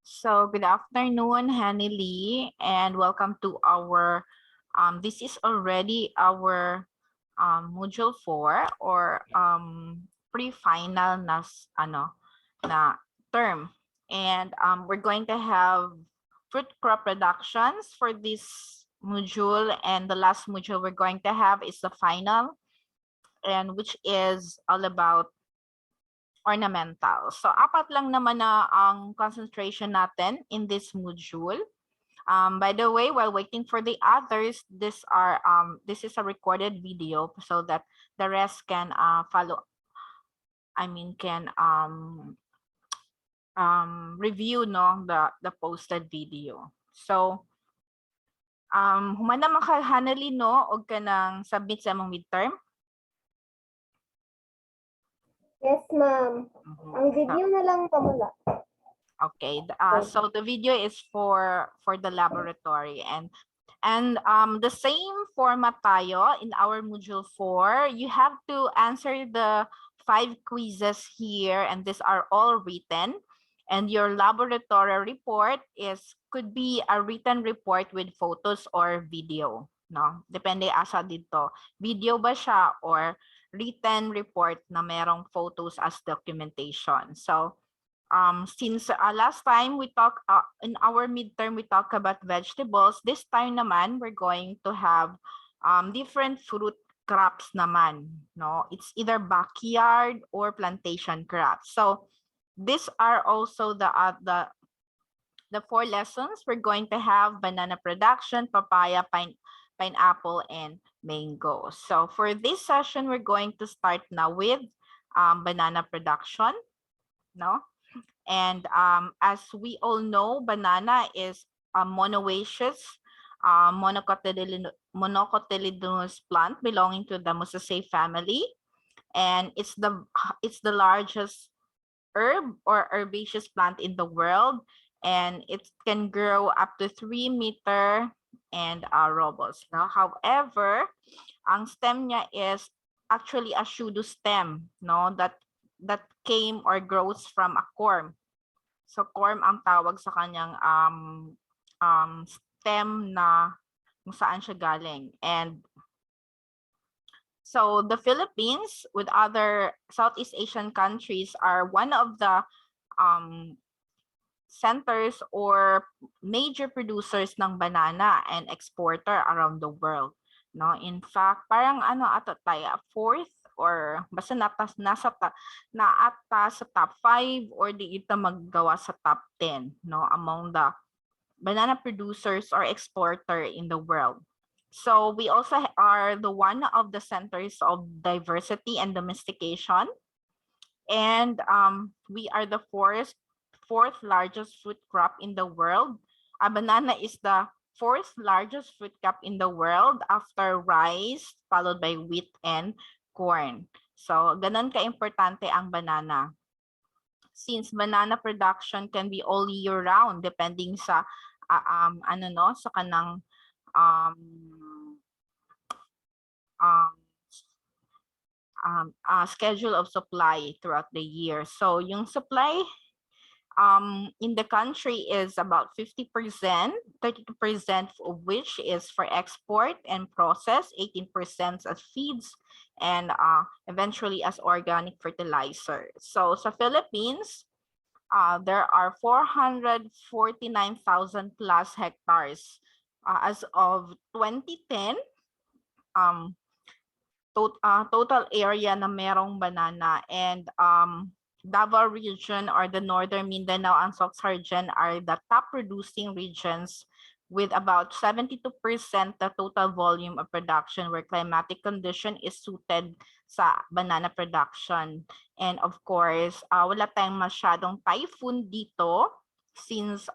So good afternoon, Hanny Lee, and welcome to our, this is already our module 4 or pre-final na term. And we're going to have fruit crop productions for this module, and the last module we're going to have is the final, and which is all about ornamental. So apat lang naman na ang concentration natin in this module. By the way, while waiting for the others, this is a recorded video so that the rest can follow. I mean, can review the posted video. So humana man ka Hanali no og kanang submit sa among midterm. Yes, ma'am. Ang video na lang pamula. Okay, so the video is for the laboratory, and the same format tayo in our module 4. You have to answer the 5 quizzes here, and these are all written. And your laboratory report could be a written report with photos or video. No, depende asa dito. Video ba siya or written report na merong photos as documentation. So since last time we talked in our midterm, we talk about vegetables. This time naman, we're going to have different fruit crops naman. No, it's either backyard or plantation crops. So these are also the 4 lessons. We're going to have banana production, papaya, pineapple, and mango. So for this session, we're going to start now with banana production. No. And as we all know, banana is a monoecious, monocotyledonous plant belonging to the Musaceae family, and it's the largest herb or herbaceous plant in the world, and it can grow up to 3 meter and robust. Now, however, ang stem niya is actually a pseudostem, no, that came or grows from a corm. So corm ang tawag sa kanyang stem na kung saan siya galing. And so the Philippines with other Southeast Asian countries are one of the centers or major producers ng banana and exporter around the world. No, in fact, parang ato tayo, fourth or basta naata sa top 5 or di ito maggawa sa top 10, no, among the banana producers or exporter in the world. So we also are the one of the centers of diversity and domestication, and we are the fourth largest fruit crop in the world. A banana is the 4th largest fruit crop in the world after rice, followed by wheat and corn. So, ganun ka-importante ang banana. Since banana production can be all year round depending sa sa kanang schedule of supply throughout the year. So, yung supply in the country is about 50%, 32% of which is for export and process, 18% as feeds, and eventually as organic fertilizer. So sa Philippines, there are 449,000 plus hectares. As of 2010, total area na merong banana, and Davao region or the northern Mindanao and Sorsogon are the top producing regions with about 72% the total volume of production where climatic condition is suited sa banana production. And of course, wala tayong masyadong typhoon dito since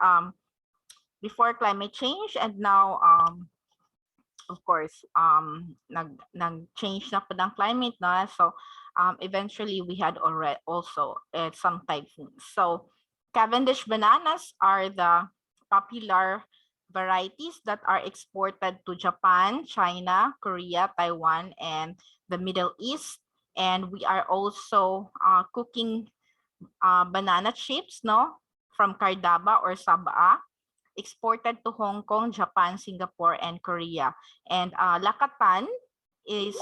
before climate change, and now of course nag-change na po ng climate na, so eventually we had already also some typhoons. So Cavendish bananas are the popular varieties that are exported to Japan, China, Korea, Taiwan, and the Middle East. And we are also cooking banana chips, no, from Cardaba or Sabah, exported to Hong Kong, Japan, Singapore, and Korea. And Lakatan is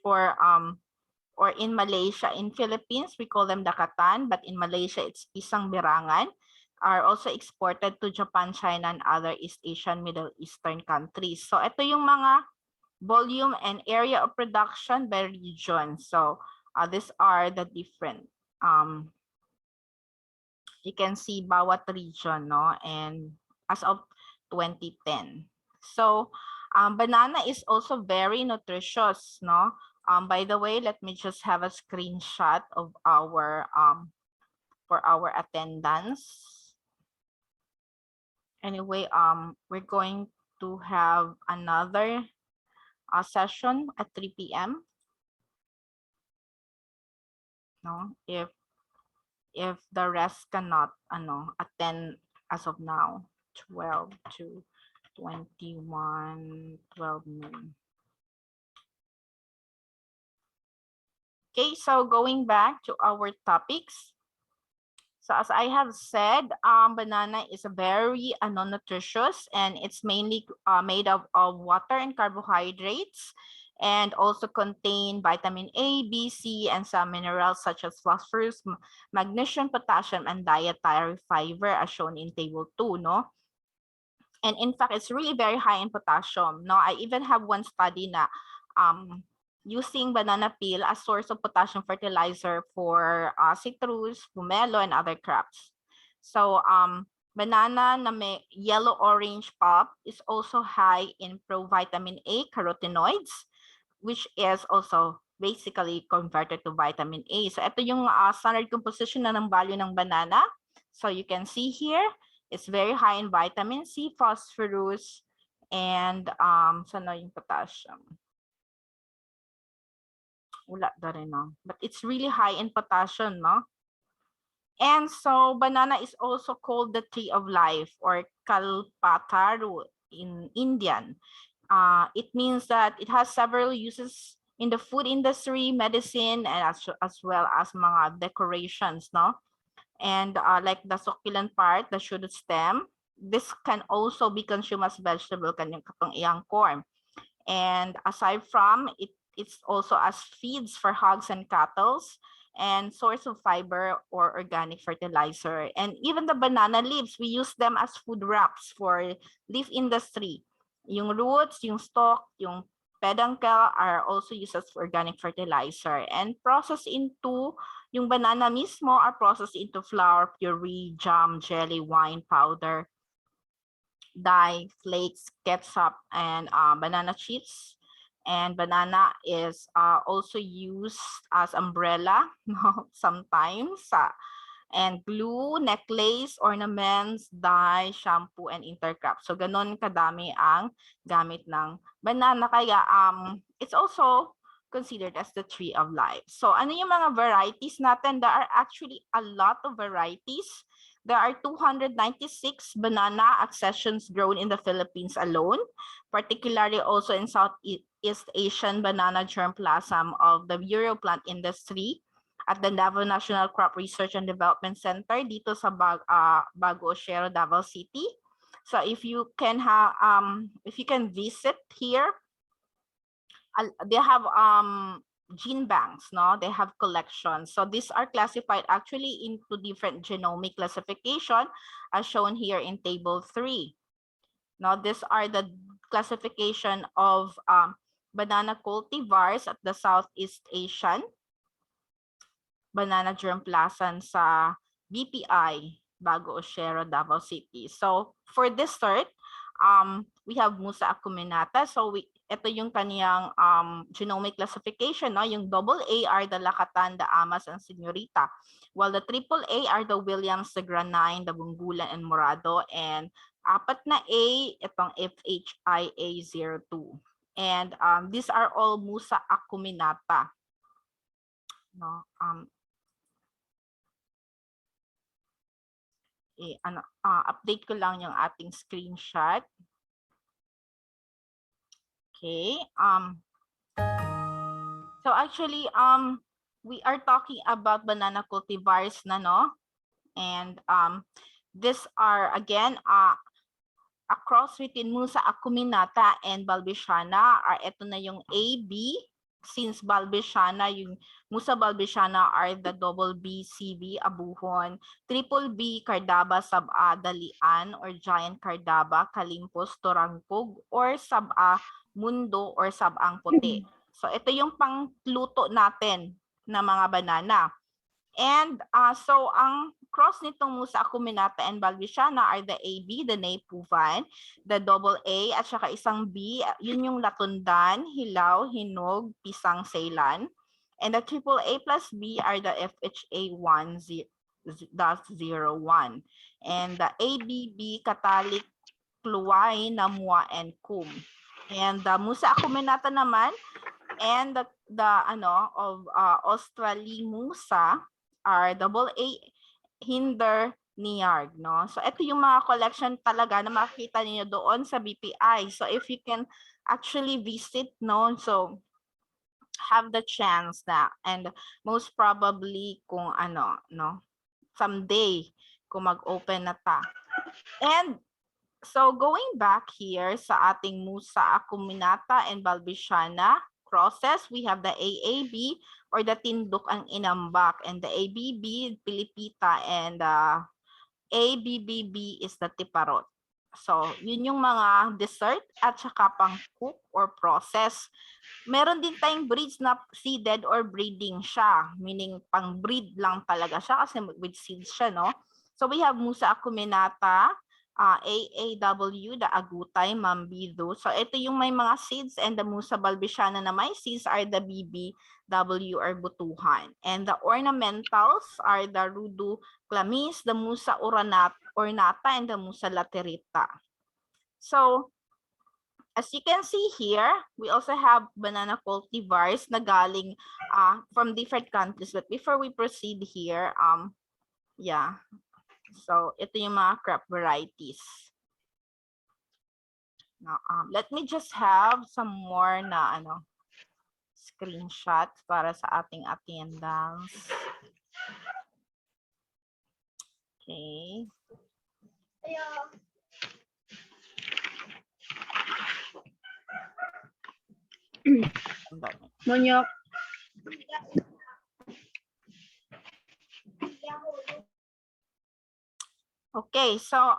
or in Malaysia, in Philippines, we call them Dakatan, but in Malaysia, it's Pisang Birangan, are also exported to Japan, China, and other East Asian, Middle Eastern countries. So ito yung mga volume and area of production by region. So these are the different, you can see bawat region, no? And as of 2010. So banana is also very nutritious, no? By the way, let me just have a screenshot of our for our attendance. Anyway, we're going to have another session at 3 p.m. No, if the rest cannot attend as of now, 12 to 21, 12 noon. Okay, so going back to our topics. So as I have said, banana is a very nutritious, and it's mainly made of water and carbohydrates, and also contain vitamin A, B, C, and some minerals such as phosphorus, magnesium, potassium, and dietary fiber as shown in table 2, no? And in fact, it's really very high in potassium, no? I even have one study na using banana peel as source of potassium fertilizer for citrus, pomelo, and other crops. So banana na may yellow-orange pulp is also high in provitamin A carotenoids, which is also basically converted to vitamin A. So ito yung standard composition na ng value ng banana. So you can see here, it's very high in vitamin C, phosphorus, and sana yung potassium. Wala na rin, no? But it's really high in potassium, no? And so banana is also called the tree of life, or kalpataru in Indian. It means that it has several uses in the food industry, medicine, and as well as mga decorations, no? And like the succulent part, the shoot stem, this can also be consumed as vegetable, kanyang katong iyang corn. And aside from it, it's also as feeds for hogs and cattle, and source of fiber or organic fertilizer. And even the banana leaves, we use them as food wraps for leaf industry. Yung roots, yung stalk, yung peduncle are also used as organic fertilizer, and processed into, yung banana mismo are processed into flour, puree, jam, jelly, wine powder, dye, flakes, ketchup, and banana chips. And banana is also used as umbrella sometimes, and glue, necklace, ornaments, dye, shampoo, and intercrop. So ganon kadami ang gamit ng banana, kaya it's also considered as the tree of life. So ano yung mga varieties natin? There are actually a lot of varieties. There are 296 banana accessions grown in the Philippines alone, particularly also in Southeast Asian banana germplasm of the Bureau Plant Industry at the Davao National Crop Research and Development Center dito sa Bago Oceano, Davao City. So if you can visit here, they have gene banks, no? They have collections. So these are classified actually into different genomic classification as shown here in table 3. Now these are the classification of banana cultivars at the Southeast Asian banana germplasm sa BPI, Bago Oceano, Davao City. So for dessert, we have Musa acuminata. So ito yung kaniyang genomic classification, no? Yung double A are the Lakatan, the Amas, and Señorita, while the triple A are the Williams, the Granine, the Bungulan, and Morado, and apat na A, itong FHIA02. And these are all Musa acuminata. No? Update ko lang yung ating screenshot. Okay. So actually, we are talking about banana cultivars na, no? And these are again a cross between Musa acuminata and balbisiana. Ito na yung AB. Since balbisiana, yung Musa balbisiana are the double B, CV, abuhon. Triple B, cardaba saba, dalian or giant cardaba, kalimpos, torangpog, or saba, mundo or sabang puti. So ito yung pangluto natin na mga banana. And so ang cross nitong Musa acuminata and balbisiana are the AB, the Naipuvan, the double A, at saka isang B, yun yung latundan, hilaw, hinog, pisang, Ceylan. And the triple A plus B are the FHA 1.01. And the ABB, Katalik, Kluway, Namwa, and Kum. And the Musa acuminata naman and the of Australimusa are double A, Hinder, Niarg, no? So ito yung mga collection talaga na makikita niyo doon sa BPI. So if you can actually visit, no? So have the chance na, and most probably kung no? Someday kung mag-open na ta. And so going back here sa ating Musa acuminata and balbisiana crosses, we have the AAB or the tindok ang inambak, and the ABB, pilipita, and ABBB is the tiparot. So, yun yung mga dessert at saka pang cook or process. Meron din tayong breeds na seeded or breeding siya, meaning pang breed lang talaga siya kasi with seeds siya, no? So, we have Musa acuminata, AAW, the agutay, mambido. So ito yung may mga seeds, and the Musa balbisiana na may seeds are the BBW or butuhan. And the ornamentals are the rudu clamis, the Musa ornata, and the Musa laterita. So as you can see here, we also have banana cultivars na galing from different countries. But before we proceed here, yeah. So, ito yung mga crop varieties. Now, let me just have some more na screenshots para sa ating attendance. Okay. Monyok. Okay, so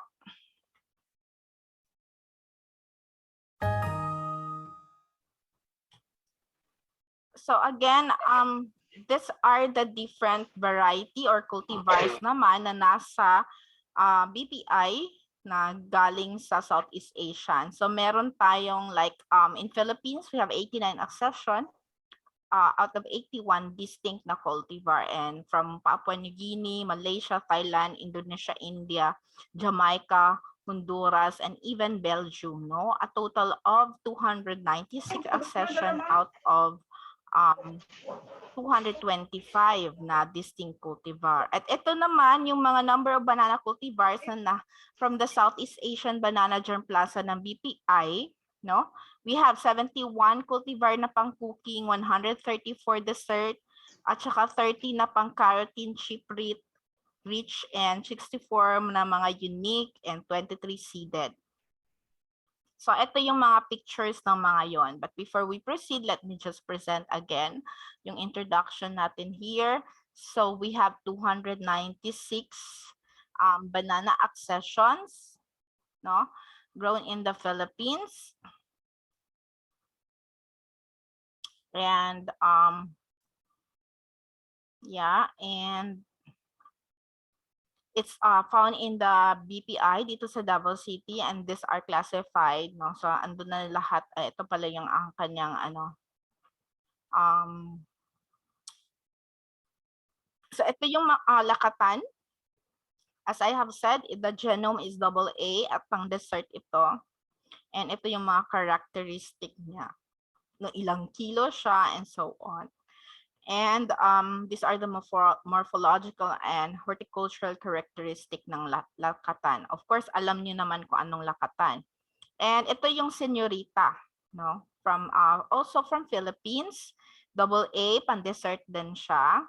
again, these are the different variety or cultivars naman na nasa BPI na galing sa Southeast Asian. So meron tayong like in Philippines, we have 89 accession out of 81 distinct na cultivar, and from Papua New Guinea, Malaysia, Thailand, Indonesia, India, Jamaica, Honduras, and even Belgium, no? A total of 296 accession out of 225 na distinct cultivar. At ito naman yung mga number of banana cultivars na from the Southeast Asian Banana Germplasm ng BPI, no? We have 71 cultivar na pang cooking, 134 dessert, at saka 30 na pang carotene chip rich, and 64 na mga unique, and 23 seeded. So ito yung mga pictures ng mga yon. But before we proceed, let me just present again yung introduction natin here. So we have 296 banana accessions, no, grown in the Philippines. And yeah, and it's found in the BPI dito sa Davao City, and these are classified, no? So andun na lahat. Ito pala yung ang kanyang so ito yung lakatan. As I have said, the genome is AA at pang dessert ito. And ito yung mga characteristic niya. No, ilang kilo siya and so on. And these are the morphological and horticultural characteristic ng lakatan. Of course, alam niyo naman kung anong lakatan. And ito yung senyorita, no? From also from Philippines, AA, pan-dessert din siya.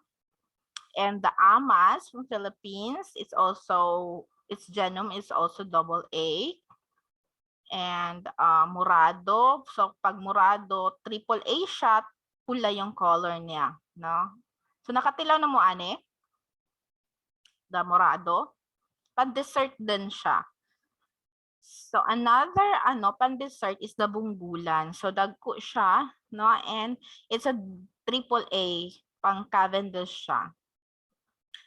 And the Amas from Philippines, its genome is also double A. And Murado, so pag Murado, triple A siya, pula yung color niya, no? So nakatilaw na mo, ane? The Murado. Pan-dessert din siya. So another pan-dessert is the Bunggulan. So dagko siya, no? And it's a triple A, pang Cavendish siya.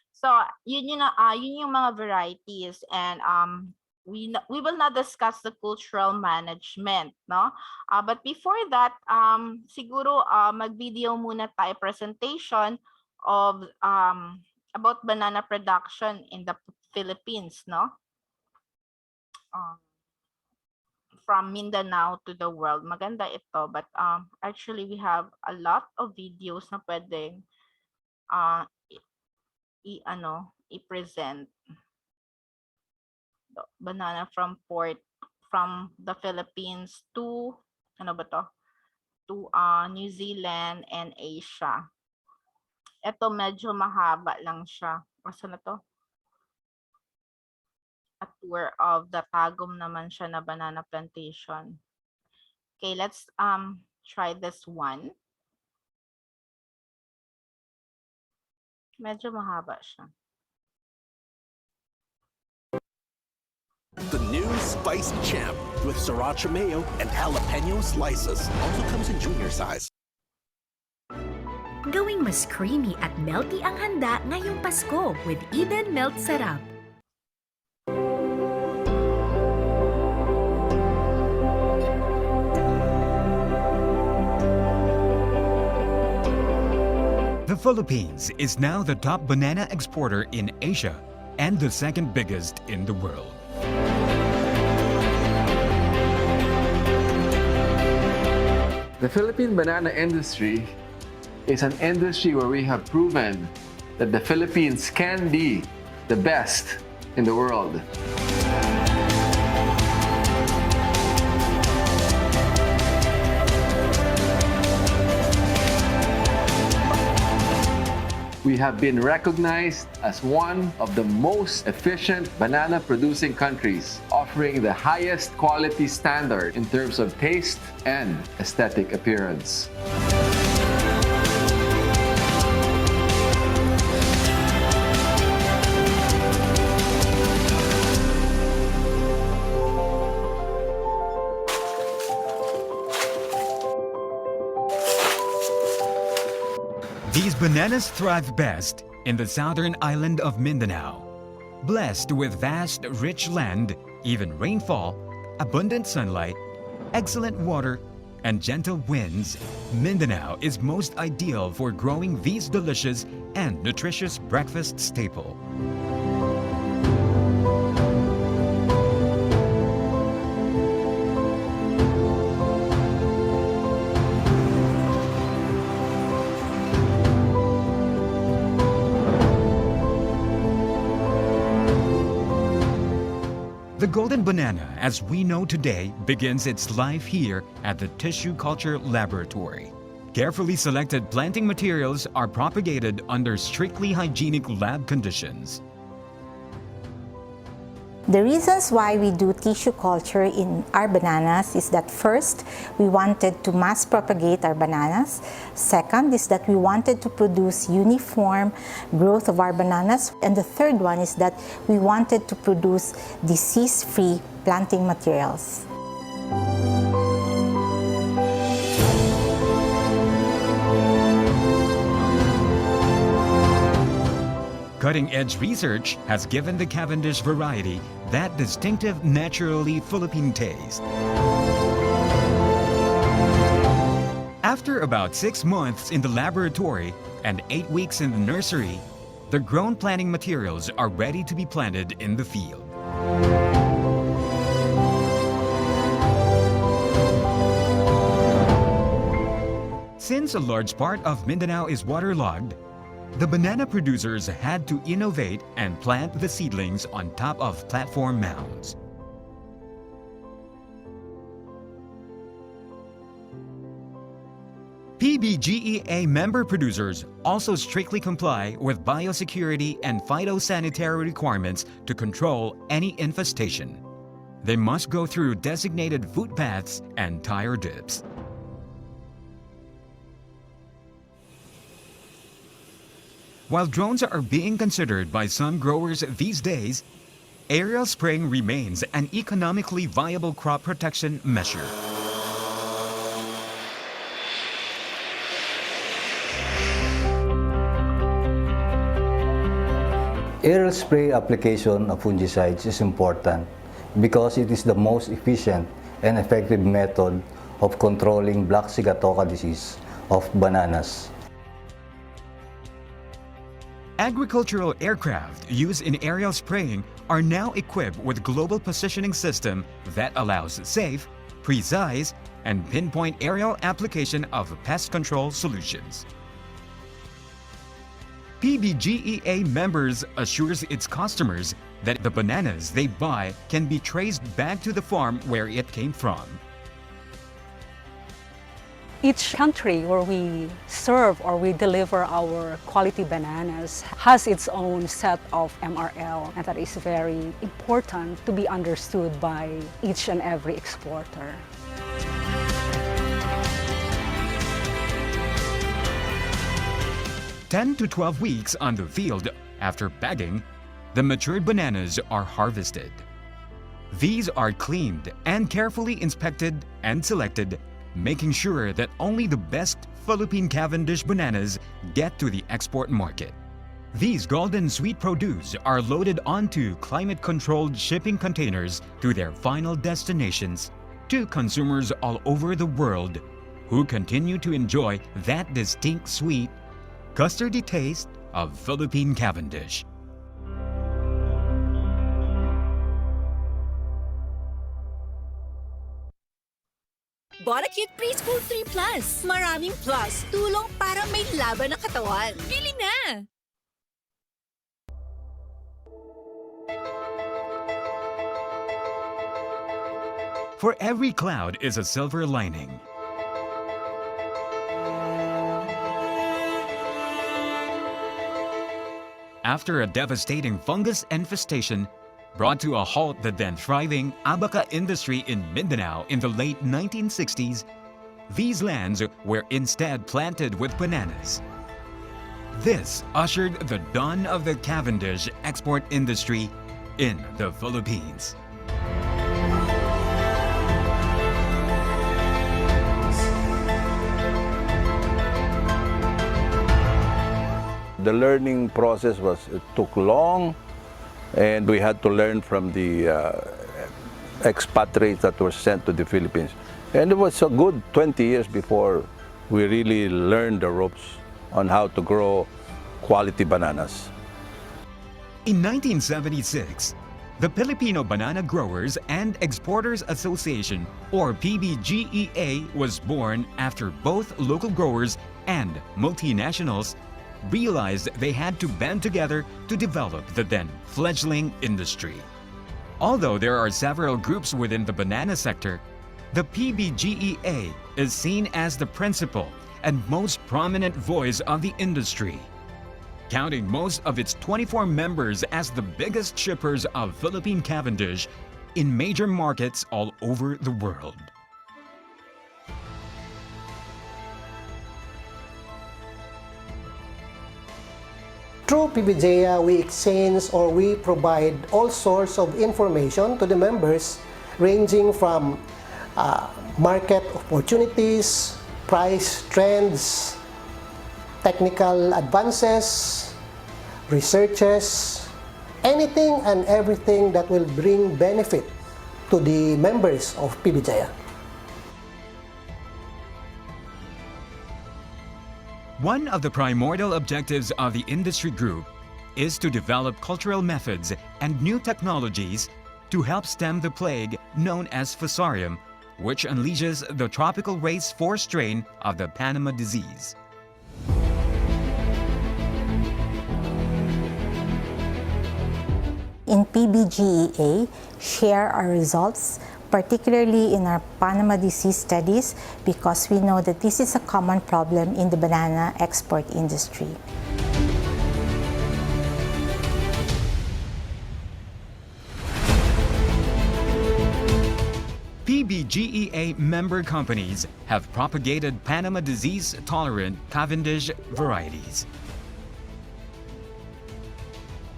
So yun yung mga varieties, and we will not discuss the cultural management, no? But before that, siguro mag-video muna tayo presentation of about banana production in the Philippines, no? From Mindanao to the world. Maganda ito, but actually we have a lot of videos na pwedeng i-present. Banana from the Philippines to New Zealand and Asia. Ito medyo mahaba lang siya. Asa na to? A tour of the Tagum naman siya na banana plantation. Okay, let's try this one. Medyo mahaba siya. The new Spicy Champ with sriracha mayo and jalapeno slices also comes in junior size. Gawing mas creamy at melty ang handa ngayong Pasko with Eden Melt Sarap. The Philippines is now the top banana exporter in Asia and the second biggest in the world. The Philippine banana industry is an industry where we have proven that the Philippines can be the best in the world. We have been recognized as one of the most efficient banana producing countries, offering the highest quality standard in terms of taste and aesthetic appearance. These bananas thrive best in the southern island of Mindanao. Blessed with vast, rich land, even rainfall, abundant sunlight, excellent water, and gentle winds, Mindanao is most ideal for growing these delicious and nutritious breakfast staple. The golden banana, as we know today, begins its life here at the Tissue Culture Laboratory. Carefully selected planting materials are propagated under strictly hygienic lab conditions. The reasons why we do tissue culture in our bananas is that first, we wanted to mass propagate our bananas. Second is that we wanted to produce uniform growth of our bananas. And the third one is that we wanted to produce disease-free planting materials. Cutting-edge research has given the Cavendish variety that distinctive naturally Philippine taste. After about 6 months in the laboratory and 8 weeks in the nursery, the grown planting materials are ready to be planted in the field. Since a large part of Mindanao is waterlogged, the banana producers had to innovate and plant the seedlings on top of platform mounds. PBGEA member producers also strictly comply with biosecurity and phytosanitary requirements to control any infestation. They must go through designated footpaths and tire dips. While drones are being considered by some growers these days, aerial spraying remains an economically viable crop protection measure. Aerial spray application of fungicides is important because it is the most efficient and effective method of controlling black sigatoka disease of bananas. Agricultural aircraft used in aerial spraying are now equipped with global positioning system that allows safe, precise, and pinpoint aerial application of pest control solutions. PBGEA members assures its customers that the bananas they buy can be traced back to the farm where it came from. Each country where we serve or we deliver our quality bananas has its own set of MRL, and that is very important to be understood by each and every exporter. "10 to 12 weeks on the field after bagging, the matured bananas are harvested. These are cleaned and carefully inspected and selected, making sure that only the best Philippine Cavendish bananas get to the export market. These golden sweet produce are loaded onto climate-controlled shipping containers to their final destinations, to consumers all over the world who continue to enjoy that distinct sweet, custardy taste of Philippine Cavendish." Bonacute Preschool 3 Plus. Maraming plus. Tulong para may laban ng katawan. Bili na! For every cloud is a silver lining. After a devastating fungus infestation brought to a halt the then thriving abaca industry in Mindanao in the late 1960s, these lands were instead planted with bananas. This ushered the dawn of the Cavendish export industry in the Philippines. The learning process took long, and we had to learn from the expatriates that were sent to the Philippines. And it was a good 20 years before we really learned the ropes on how to grow quality bananas. In 1976, the Filipino Banana Growers and Exporters Association, or PBGEA, was born after both local growers and multinationals realized they had to band together to develop the then fledgling industry. Although there are several groups within the banana sector, the PBGEA is seen as the principal and most prominent voice of the industry, counting most of its 24 members as the biggest shippers of Philippine Cavendish in major markets all over the world. Through PBGEA, we exchange or we provide all sorts of information to the members, ranging from market opportunities, price trends, technical advances, researches, anything and everything that will bring benefit to the members of PBGEA. One of the primordial objectives of the industry group is to develop cultural methods and new technologies to help stem the plague known as Fusarium, which unleashes the tropical race 4 strain of the Panama disease. In PBGEA, share our results particularly in our Panama disease studies, because we know that this is a common problem in the banana export industry. PBGEA member companies have propagated Panama disease-tolerant Cavendish varieties.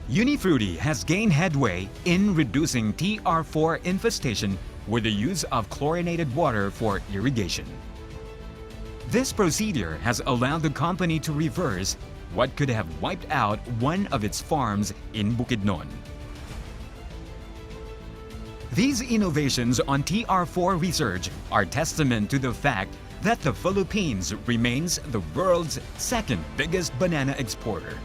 Unifruti has gained headway in reducing TR4 infestation with the use of chlorinated water for irrigation. This procedure has allowed the company to reverse what could have wiped out one of its farms in Bukidnon. These innovations on TR4 research are testament to the fact that the Philippines remains the world's second biggest banana exporter.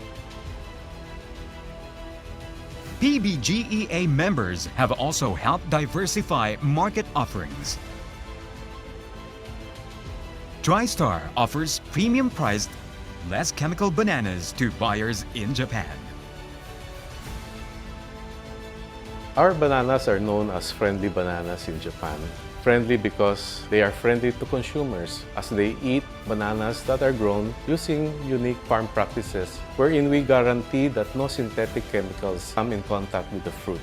PBGEA members have also helped diversify market offerings. TriStar offers premium-priced, less chemical bananas to buyers in Japan. Our bananas are known as friendly bananas in Japan. Friendly because they are friendly to consumers as they eat bananas that are grown using unique farm practices wherein we guarantee that no synthetic chemicals come in contact with the fruit.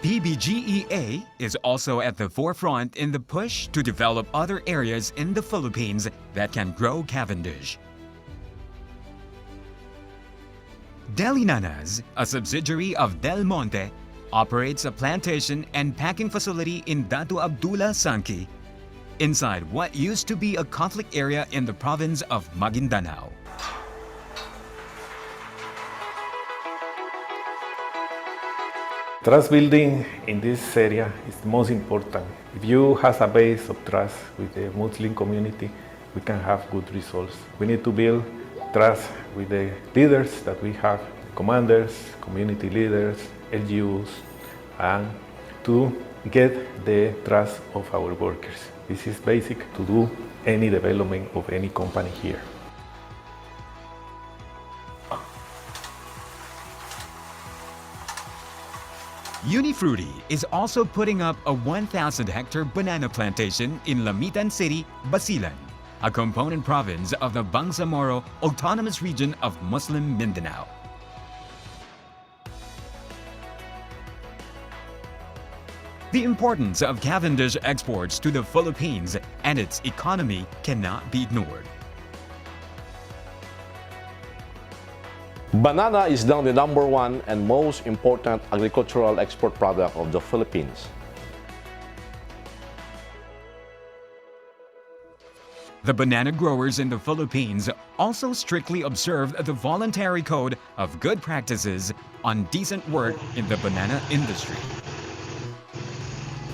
PBGEA is also at the forefront in the push to develop other areas in the Philippines that can grow Cavendish. Delinanas, a subsidiary of Del Monte, operates a plantation and packing facility in Datu Abdullah Sanki, inside what used to be a conflict area in the province of Maguindanao. Trust building in this area is the most important. If you have a base of trust with the Muslim community, we can have good results. We need to build trust with the leaders that we have, commanders, community leaders, LGUs, and to get the trust of our workers. This is basic to do any development of any company here. Unifruti is also putting up a 1,000-hectare banana plantation in Lamitan City, Basilan, a component province of the Bangsamoro Autonomous Region of Muslim Mindanao. The importance of Cavendish exports to the Philippines and its economy cannot be ignored. Banana is now the #1 and most important agricultural export product of the Philippines. The banana growers in the Philippines also strictly observe the voluntary code of good practices on decent work in the banana industry.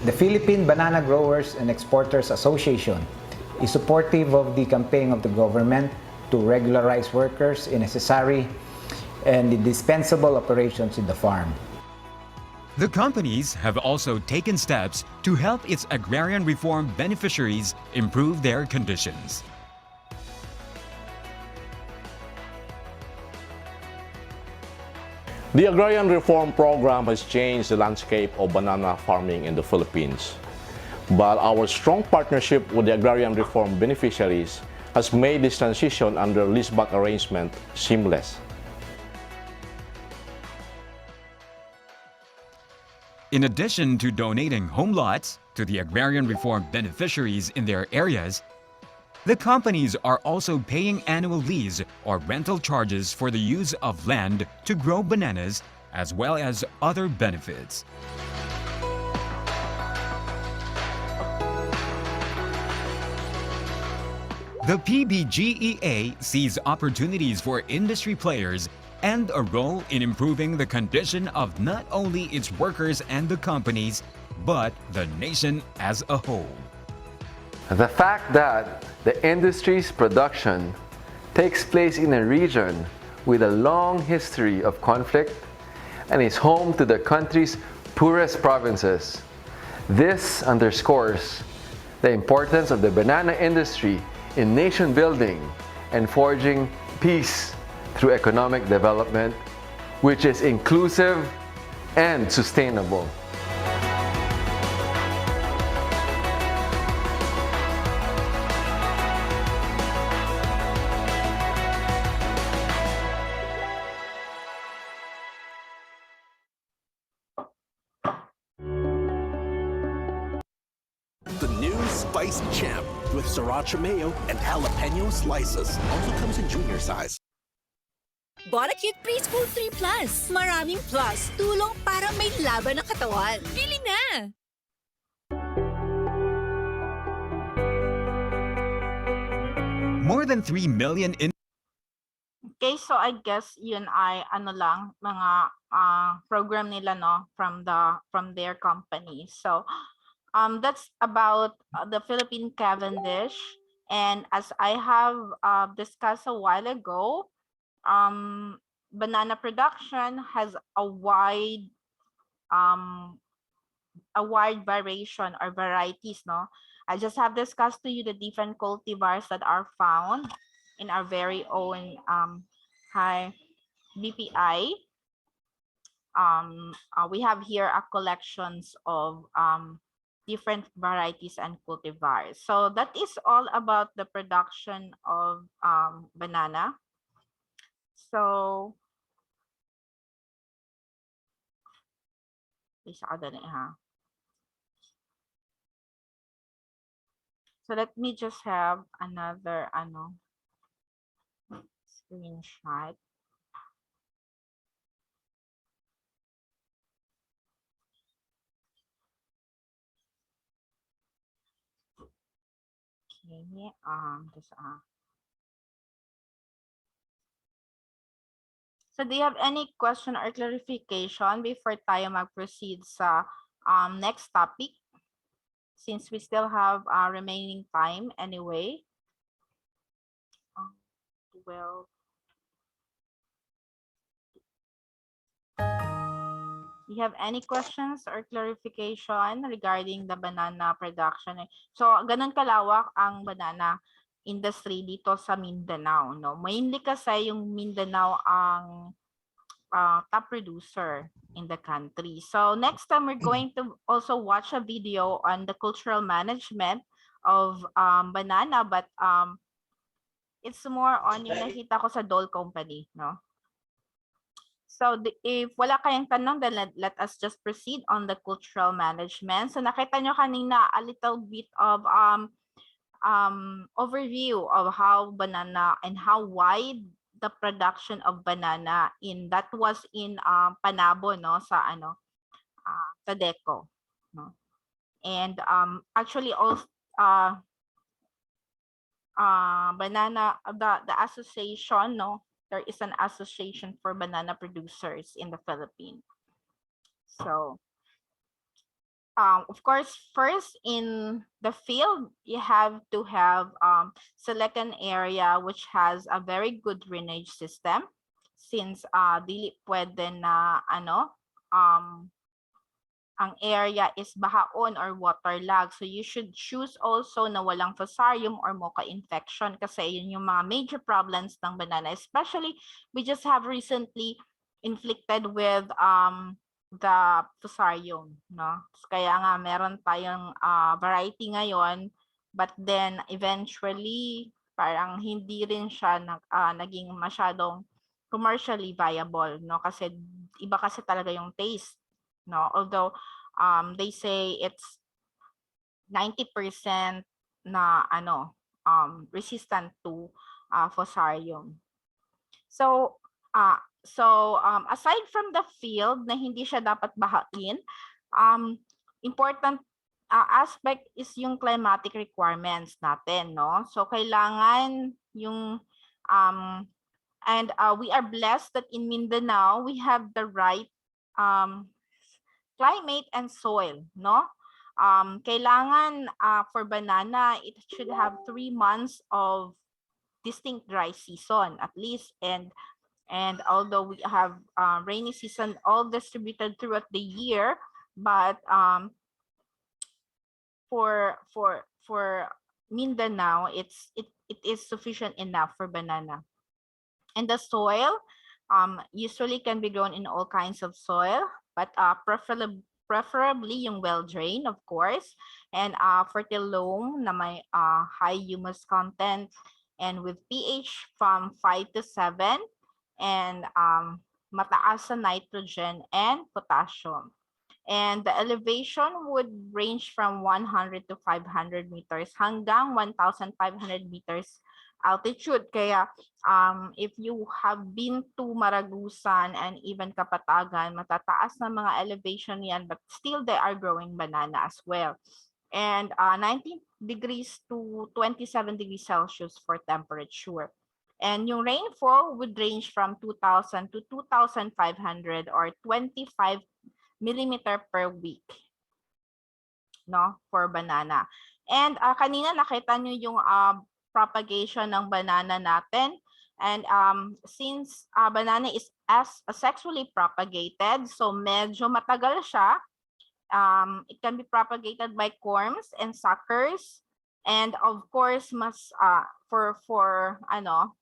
The Philippine Banana Growers and Exporters Association is supportive of the campaign of the government to regularize workers in necessary and indispensable operations in the farm. The companies have also taken steps to help its agrarian reform beneficiaries improve their conditions. The Agrarian Reform Program has changed the landscape of banana farming in the Philippines. But our strong partnership with the Agrarian Reform beneficiaries has made this transition under leaseback arrangement seamless. In addition to donating home lots to the agrarian reform beneficiaries in their areas, the companies are also paying annual lease or rental charges for the use of land to grow bananas, as well as other benefits. The PBGEA sees opportunities for industry players and a role in improving the condition of not only its workers and the companies, but the nation as a whole. The fact that the industry's production takes place in a region with a long history of conflict and is home to the country's poorest provinces. This underscores the importance of the banana industry in nation building and forging peace through economic development which is inclusive and sustainable. The new Spicy Champ with sriracha mayo and jalapeno slices also comes in junior size. Bonacute Preschool 3 Plus. Maraming plus. Tulong para may laban ng katawan. Bili na! More than 3 million in Okay, so I guess yun ay ano lang mga program nila no from their company. So that's about the Philippine Cavendish, and as I have discussed a while ago, banana production has a wide variation or varieties, no? I just have discussed to you the different cultivars that are found in our very own high BPI. We have here a collections of different varieties and cultivars. So that is all about the production of banana. So so let me just have another screenshot. Okay, so do you have any question or clarification before tayo mag-proceed sa next topic? Since we still have remaining time anyway. Well, do you have any questions or clarification regarding the banana production? So, ganun kalawak ang banana industry dito sa Mindanao, no? Mainly kasi yung Mindanao ang top producer in the country. So next time we're going to also watch a video on the cultural management of banana, but it's more on yung nakita ko sa Dole Company, no? So if wala kayong tanong, then let us just proceed on the cultural management. So nakita nyo kanina a little bit of overview of how banana and how wide the production of banana that was in Panabo, no, sa Tadeco, no. And actually also banana the association, no, there is an association for banana producers in the Philippines. So of course, first in the field, you have to have select an area which has a very good drainage system, since dili pwede na ang area is bahaon or waterlogged. So you should choose also na walang fusarium or mocha infection, kasi yun yung mga major problems ng banana. Especially, we just have recently inflicted with the fusarium, no? Kaya nga meron tayong variety ngayon, but then eventually parang hindi rin siya naging masyadong commercially viable, no? Kasi iba kasi talaga yung taste, no? Although they say it's 90% na resistant to fusarium. So aside from the field na hindi siya dapat bahain, important aspect is yung climatic requirements natin, no? So kailangan yung and we are blessed that in Mindanao we have the right climate and soil, no? Kailangan for banana it should have 3 months of distinct dry season at least, and although we have rainy season all distributed throughout the year, but for Mindanao it is sufficient enough for banana. And the soil, Usually can be grown in all kinds of soil, but preferably yung well-drained, of course, and fertile loam na may high humus content and with pH from 5 to 7 and mataas sa nitrogen and potassium. And the elevation would range from 100 to 500 meters hanggang 1,500 meters altitude. Kaya if you have been to Maragusan and even Kapatagan, matataas na mga elevation yan, but still they are growing banana as well. And 19 degrees to 27 degrees Celsius for temperature. And yung rainfall would range from 2,000 to 2,500 or 25 millimeter per week, no, for banana. And kanina nakita nyo yung propagation ng banana natin. And since banana is asexually propagated, so medyo matagal siya. It can be propagated by corms and suckers. And of course, mas for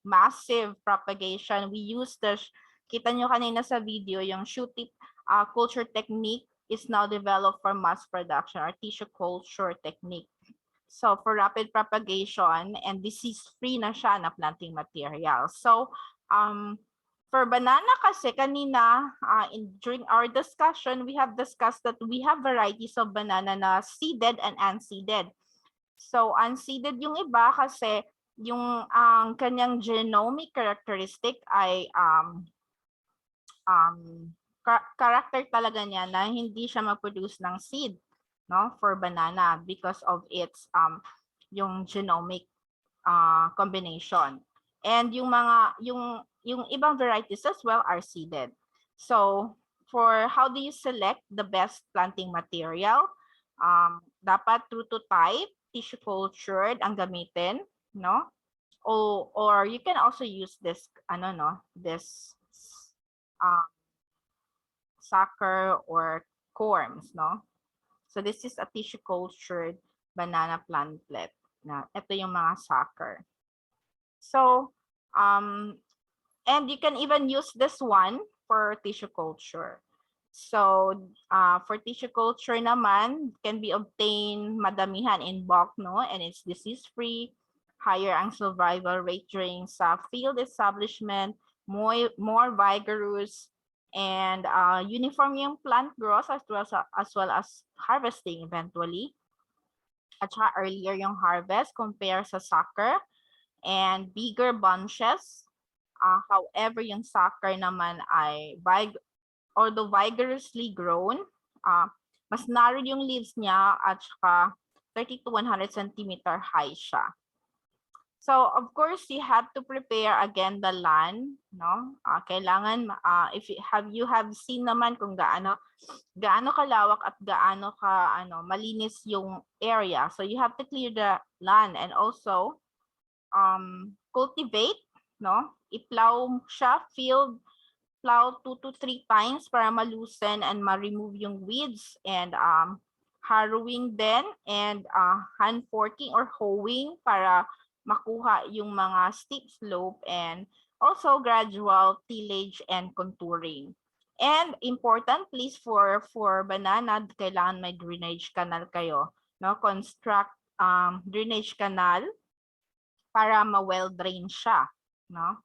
massive propagation, we use the, kita nyo kanina sa video, yung shoot tip culture technique is now developed for mass production or tissue culture technique. So for rapid propagation and disease-free na siya na planting material. So for banana kasi kanina during our discussion, we have discussed that we have varieties of banana na seeded and unseeded. So unseeded yung iba kasi yung kanyang genomic characteristic ay character talaga niya na hindi siya mag-produce ng seed, no, for banana because of its yung genomic combination. And yung mga yung ibang varieties as well are seeded. So for how do you select the best planting material? Dapat true to type, tissue cultured ang gamitin, no? Or you can also use this this sucker or corms, no? So this is a tissue cultured banana plantlet. Na ito yung mga sucker. So and you can even use this one for tissue culture. So for tissue culture naman can be obtained madamihan in bulk, no, and it's disease free, higher ang survival rate during sa field establishment, more vigorous, and uniform yung plant growth as well as harvesting eventually. At saka earlier yung harvest compare sa sucker and bigger bunches. However, yung sucker naman ay although vigorously grown, mas narrow yung leaves niya at saka 30 to 100 centimeter high siya. So, of course, you have to prepare again the land, no? Kailangan, if you have seen naman kung gaano kalawak at gaano ka malinis yung area. So, you have to clear the land and also cultivate, no? I-plow siya, plow 2 to 3 times para malusen and ma-remove yung weeds, and harrowing then and hand forking or hoeing para makuha yung mga steep slope, and also gradual tillage and contouring. And important, please, for banana, kailangan may drainage canal kayo, no? Construct drainage canal para ma-well drain siya, no?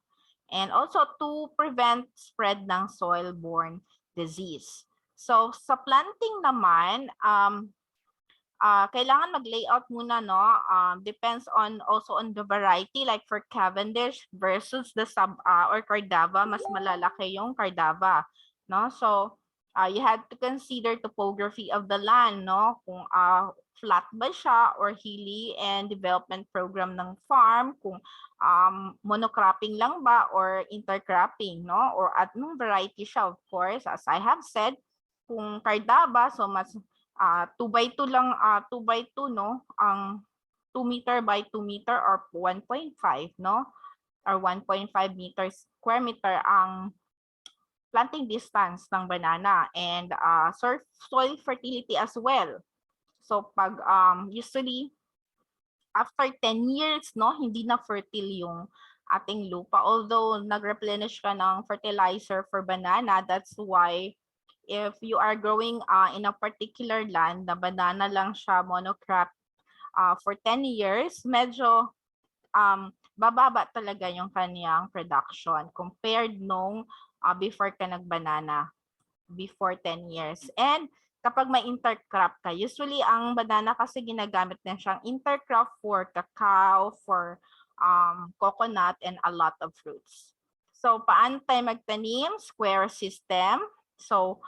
And also to prevent spread ng soil-borne disease. So sa planting naman, kailangan mag-layout muna, no? Depends also on the variety. Like for Cavendish versus the or Cardava, mas malalaki yung Cardava, no? So you have to consider topography of the land, no? Kung flat ba siya or hilly, and development program ng farm, kung monocropping lang ba or intercropping, no? Or at anong variety siya, of course. As I have said, kung Cardava, so mas 2x2 lang, 2x2, no? Ang 2 meter by 2 meter or 1.5, no? Or 1.5 meters square meter ang planting distance ng banana, and soil fertility as well. So pag usually after 10 years, no, hindi na fertile yung ating lupa. Although nag-replenish ka ng fertilizer for banana, that's why if you are growing in a particular land na banana lang siya monocrop for 10 years, medyo bababa talaga yung kanyang production compared nung before ka nag-banana, before 10 years. And kapag may intercrop ka, usually ang banana kasi ginagamit din siyang intercrop for cacao, for coconut, and a lot of fruits. So, paano tayo magtanim? Square system. So,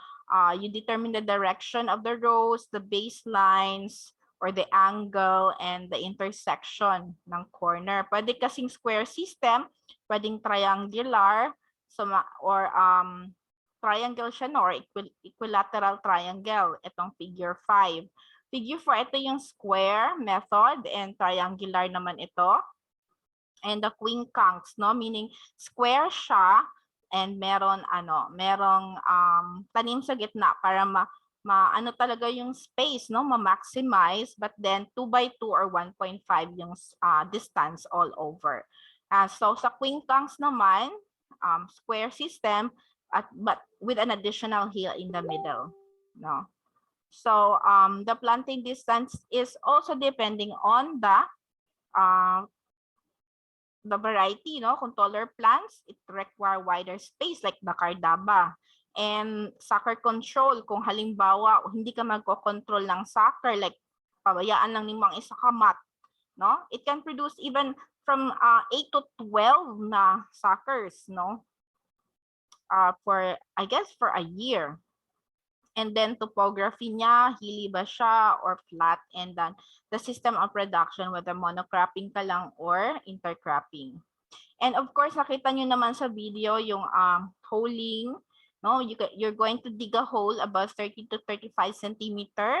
you determine the direction of the rows, the baselines, or the angle, and the intersection ng corner. Pwede kasing square system, pwedeng triangular, so, or triangle siya, no? Or equilateral triangle. Itong figure 5. Figure 4, ito yung square method, and triangular naman ito. And the quincunx, no? Meaning square siya, and merong tanim sa gitna para ano talaga yung space, no? Ma-maximize, but then 2 by 2 or 1.5 yung distance all over. So sa quincunx naman, square system, but with an additional hill in the middle, no? So the planting distance is also depending on the variety, no? Kung taller plants, it require wider space like the cardaba. And sucker control, kung halimbawa hindi ka magko-control ng sucker, like pabayaan lang ni mga isa kamat, no? It can produce even from 8 to 12 na suckers, no? For, I guess, for a year. And then topography niya, hilly ba siya or flat, and then the system of production, whether monocropping ka lang or intercropping. And of course, nakita nyo naman sa video yung holing, no? You're going to dig a hole about 30 to 35 centimeter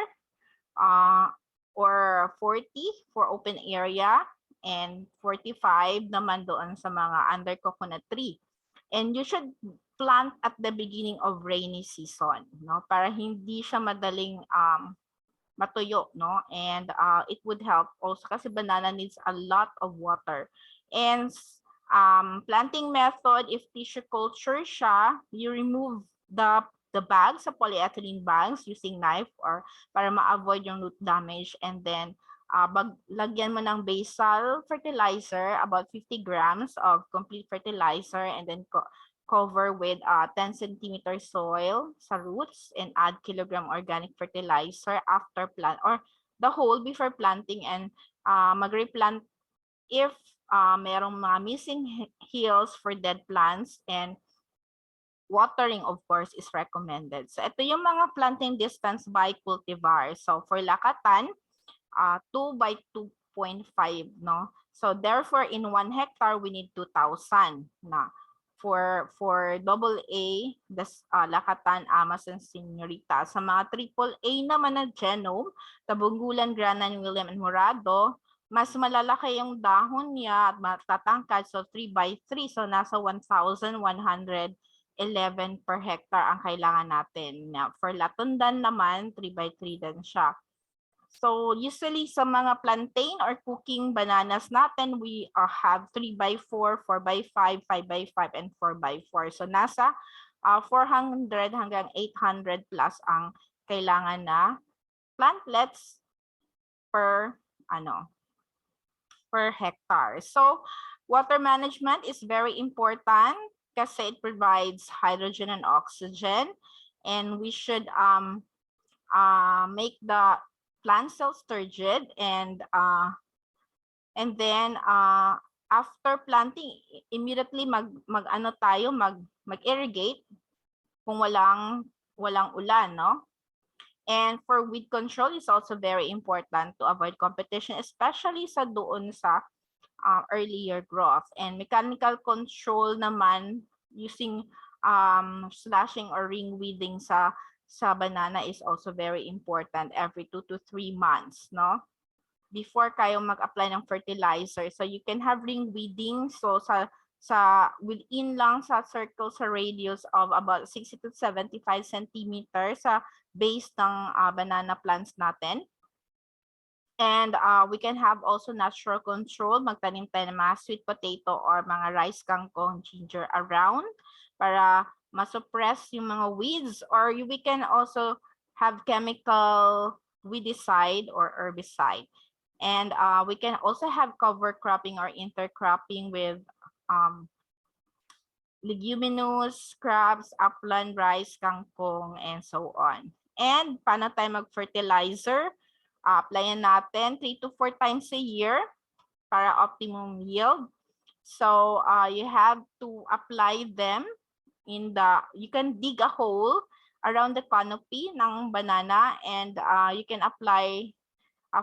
or 40 for open area, and 45 naman doon sa mga under coconut tree. And you should plant at the beginning of rainy season, no? Para hindi siya madaling matuyo, no? And it would help also kasi banana needs a lot of water. And planting method, if tissue culture siya, you remove the bags, sa polyethylene bags, using knife or para ma-avoid yung root damage, and then lagyan mo ng basal fertilizer, about 50 grams of complete fertilizer, and then cover with 10 centimeter soil sa roots, and add kilogram organic fertilizer after plant or the whole before planting, and mag-replant if merong mga missing hills for dead plants, and watering of course is recommended. So ito yung mga planting distance by cultivar. So for lakatan, 2 by 2.5, no? So therefore in 1 hectare we need 2,000 na. For double A, lakatan, Amazon, Señorita. Sa mga triple A naman na genome, Tabunggulan, Granan, William, and Morado, mas malalaki yung dahon niya at matatangkad. So 3 by 3. So nasa 1,111 per hectare ang kailangan natin. For Latundan naman, 3 by 3 din siya. So usually sa mga plantain or cooking bananas natin, we have 3 by 4, 4 by 5, 5 by 5, and 4 by 4. So nasa 400 hanggang 800 plus ang kailangan na plantlets per hectare. So water management is very important kasi it provides hydrogen and oxygen, and we should make the plant cells turgid, and then after planting, immediately mag-irrigate kung walang ulan, no? And for weed control is also very important to avoid competition, especially sa doon sa earlier growth. And mechanical control naman using slashing or ring weeding sa banana is also very important every 2 to 3 months, no? Before kayo mag-apply ng fertilizer. So you can have ring weeding. So within lang sa circle sa radius of about 60 to 75 centimeters sa base ng banana plants natin. And we can have also natural control, magtanim tayo ng mga sweet potato or mga rice kangkong, ginger around para masuppress yung mga weeds, or we can also have chemical weedicide or herbicide. And we can also have cover cropping or intercropping with leguminous, crabs, upland, rice, kangkong, and so on. And paano tayo mag-fertilizer? Applyan natin 3 to 4 times a year para optimum yield. So you have to apply them in you can dig a hole around the canopy ng banana, and you can apply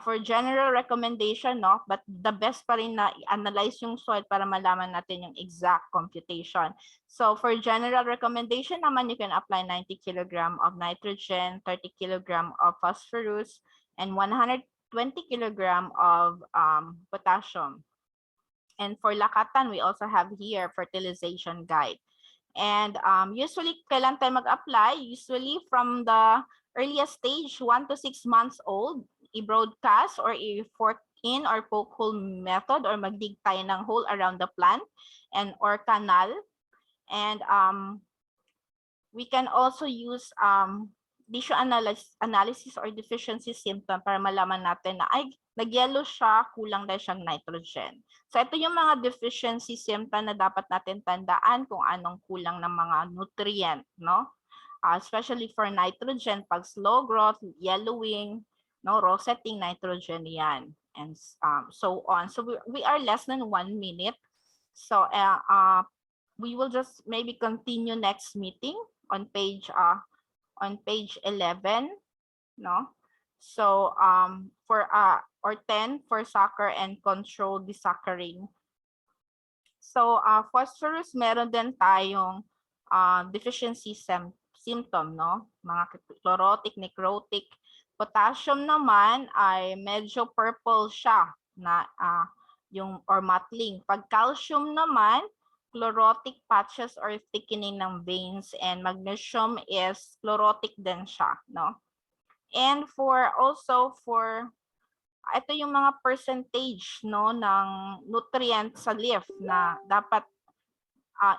for general recommendation, no? But the best pa rin na i-analyze yung soil para malaman natin yung exact computation. So for general recommendation naman, you can apply 90 kg of nitrogen, 30 kg of phosphorus, and 120 kg of potassium. And for lakatan, we also have here fertilization guide. And usually, kailan tayo mag-apply? Usually from the earliest stage, 1 to 6 months old, i-broadcast or i-fork in or poke hole method, or magdig tayo ng hole around the plant and or canal. And we can also use tissue analysis or deficiency symptom para malaman natin na ay nag-yellow siya, kulang dahil siyang nitrogen. So ito yung mga deficiency symptom na dapat natin tandaan kung anong kulang ng mga nutrient, no? Especially for nitrogen, pag slow growth, yellowing, no, rosetting nitrogen yan, and so on. So we are less than 1 minute. So we will just maybe continue next meeting on page 11, no? So for or 10 for sucker and control desuckering. So phosphorus, meron din tayong deficiency symptom, no? Mga chlorotic, necrotic. Potassium naman ay medyo purple siya na yung or mottling. Pag calcium naman, chlorotic patches or thickening ng veins, and magnesium is chlorotic din siya, no? And for ito yung mga percentage, no, ng nutrients sa leaf na dapat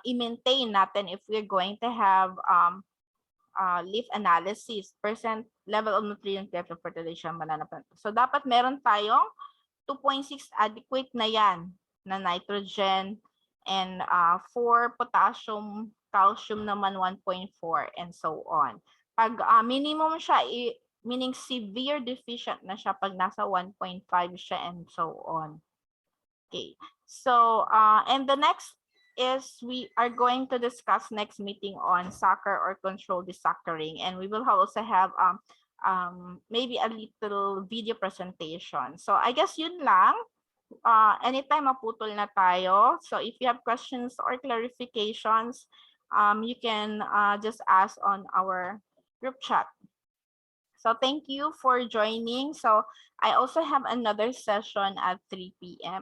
i-maintain natin if we're going to have leaf analysis, percent level of nutrient depth of fertilization banana plant. So dapat meron tayong 2.6 adequate na yan na nitrogen, and for potassium, calcium naman 1.4, and so on. Pag minimum siya, meaning severe deficient na siya pag nasa 1.5 siya, and so on. Okay, so and the next is we are going to discuss next meeting on sucker or control desuckering, and we will also have maybe a little video presentation. So I guess yun lang. Anytime maputol na tayo. So if you have questions or clarifications, you can just ask on our group chat. So thank you for joining. So I also have another session at 3 p.m.